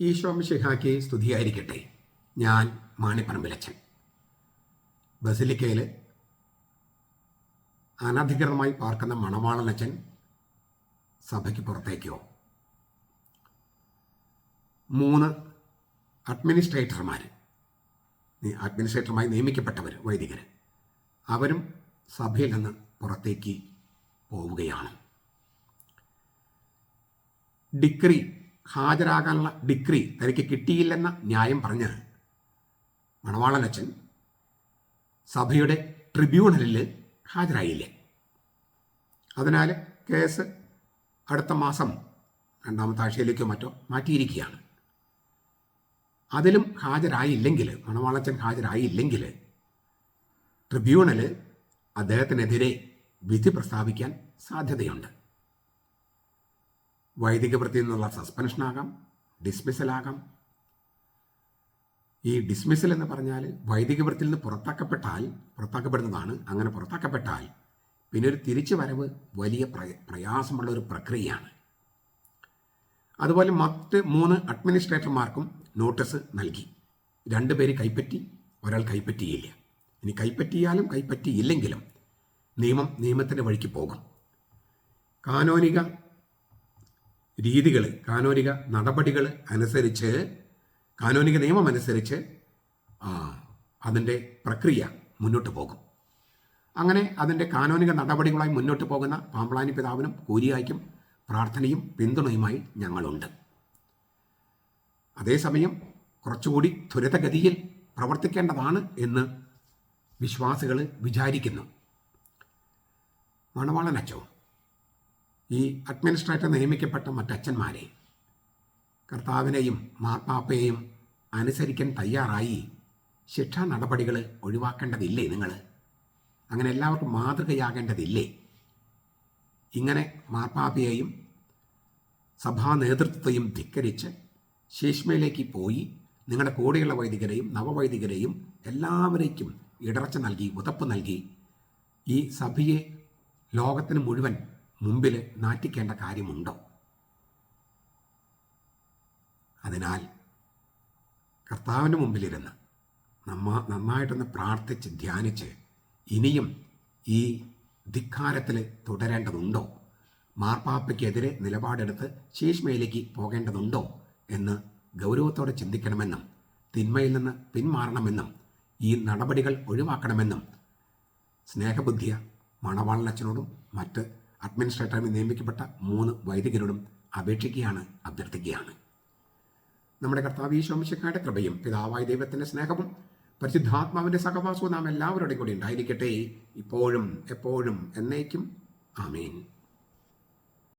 ഈശോ മിശിഹായ്ക്ക് സ്തുതിയായിരിക്കട്ടെ. ഞാൻ മാണിപ്പറമ്പിലച്ചൻ. ബസിലിക്കയിൽ അനധികൃതമായി പാർക്കുന്ന മണവാളനച്ചൻ സഭയ്ക്ക് പുറത്തേക്കോ? 3 അഡ്മിനിസ്ട്രേറ്റർമായി നിയമിക്കപ്പെട്ടവർ, വൈദികർ, അവരും സഭയിൽ നിന്ന് പുറത്തേക്ക് പോവുകയാണ്. ഡിഗ്രി ഹാജരാകാനുള്ള ഡിഗ്രി തനിക്ക് കിട്ടിയില്ലെന്ന ന്യായം പറഞ്ഞ് മണവാളനച്ചൻ സഭയുടെ ട്രിബ്യൂണലിൽ ഹാജരായില്ല. അതിനാൽ കേസ് അടുത്ത മാസം 2ാമത്തെ ആഴ്ചയിലേക്കോ മറ്റോ മാറ്റിയിരിക്കുകയാണ്. അതിലും മണവാളനച്ചൻ ഹാജരായില്ലെങ്കിൽ ട്രിബ്യൂണൽ അദ്ദേഹത്തിനെതിരെ വിധി പ്രസ്താവിക്കാൻ സാധ്യതയുണ്ട്. വൈദിക വൃത്തിയിൽ നിന്നുള്ള സസ്പെൻഷനാകാം, ഡിസ്മിസലാകാം. ഈ ഡിസ്മിസൽ എന്ന് പറഞ്ഞാൽ വൈദിക വൃത്തിയിൽ നിന്ന് പുറത്താക്കപ്പെടുന്നതാണ്. അങ്ങനെ പുറത്താക്കപ്പെട്ടാൽ പിന്നെ ഒരു തിരിച്ചു വരവ് വലിയ പ്രയാസമുള്ള ഒരു പ്രക്രിയയാണ്. അതുപോലെ മറ്റ് 3 അഡ്മിനിസ്ട്രേറ്റർമാർക്കും നോട്ടീസ് നൽകി. 2 പേര് കൈപ്പറ്റി, ഒരാൾ കൈപ്പറ്റിയില്ല. ഇനി കൈപ്പറ്റിയാലും കൈപ്പറ്റിയില്ലെങ്കിലും നിയമത്തിൻ്റെ വഴിക്ക് പോകും. കാനോനിക നടപടികൾ അനുസരിച്ച്, കാനോനിക നിയമം അനുസരിച്ച് അതിൻ്റെ പ്രക്രിയ മുന്നോട്ട് പോകും. അങ്ങനെ അതിൻ്റെ കാനോനിക നടപടികളായി മുന്നോട്ട് പോകുന്ന പാമ്പ്ളാനി പിതാവിനും കൂരിയായ്ക്കും പ്രാർത്ഥനയും പിന്തുണയുമായി ഞങ്ങളുണ്ട്. അതേസമയം കുറച്ചുകൂടി ത്വരിതഗതിയിൽ പ്രവർത്തിക്കേണ്ടതാണ് എന്ന് വിശ്വാസികൾ വിചാരിക്കുന്നു. മണവാളനച്ചോ ഈ അഡ്മിനിസ്ട്രേറ്റർ നിയമിക്കപ്പെട്ട മറ്റച്ഛന്മാരെ കർത്താവിനെയും മാർപ്പാപ്പയെയും അനുസരിക്കാൻ തയ്യാറായി ശിക്ഷാ നടപടികൾ ഒഴിവാക്കേണ്ടതില്ലേ? നിങ്ങൾ അങ്ങനെ എല്ലാവർക്കും മാതൃകയാകേണ്ടതില്ലേ? ഇങ്ങനെ മാർപ്പാപ്പയെയും സഭാ നേതൃത്വത്തെയും ധിക്കരിച്ച് ശീശ്മയിലേക്ക് പോയി നിങ്ങളുടെ കൂടെയുള്ള വൈദികരെയും നവവൈദികരെയും എല്ലാവരേക്കും ഇടർച്ച നൽകി, ഉതപ്പ് നൽകി ഈ സഭയെ ലോകത്തിന് മുഴുവൻ മുമ്പിൽ നാറ്റിക്കേണ്ട കാര്യമുണ്ടോ? അതിനാൽ കർത്താവിൻ്റെ മുമ്പിലിരുന്ന് നന്നായിട്ടൊന്ന് പ്രാർത്ഥിച്ച് ധ്യാനിച്ച് ഇനിയും ഈ ധിക്കാരത്തിൽ തുടരേണ്ടതുണ്ടോ? മാർപ്പാപ്പയ്ക്കെതിരെ നിലപാടെടുത്ത് ശീശ്മയിലേക്ക് പോകേണ്ടതുണ്ടോ എന്ന് ഗൗരവത്തോടെ ചിന്തിക്കണമെന്നും തിന്മയിൽ നിന്ന് പിന്മാറണമെന്നും ഈ നടപടികൾ ഒഴിവാക്കണമെന്നും സ്നേഹബുദ്ധിയ മണവാളനച്ചനോടും മറ്റ് അഡ്മിനിസ്ട്രേറ്ററായി നിയമിക്കപ്പെട്ട 3 വൈദികരോടും അഭ്യർത്ഥിക്കുകയാണ്. നമ്മുടെ കർത്താവ് ഈശോ മിശിഹായുടെ കൃപയും പിതാവായ ദൈവത്തിൻ്റെ സ്നേഹവും പരിശുദ്ധാത്മാവിൻ്റെ സഹവാസവും നാം എല്ലാവരുടെയും കൂടി ഉണ്ടായിരിക്കട്ടെ, ഇപ്പോഴും എപ്പോഴും എന്നേക്കും. ആമേൻ.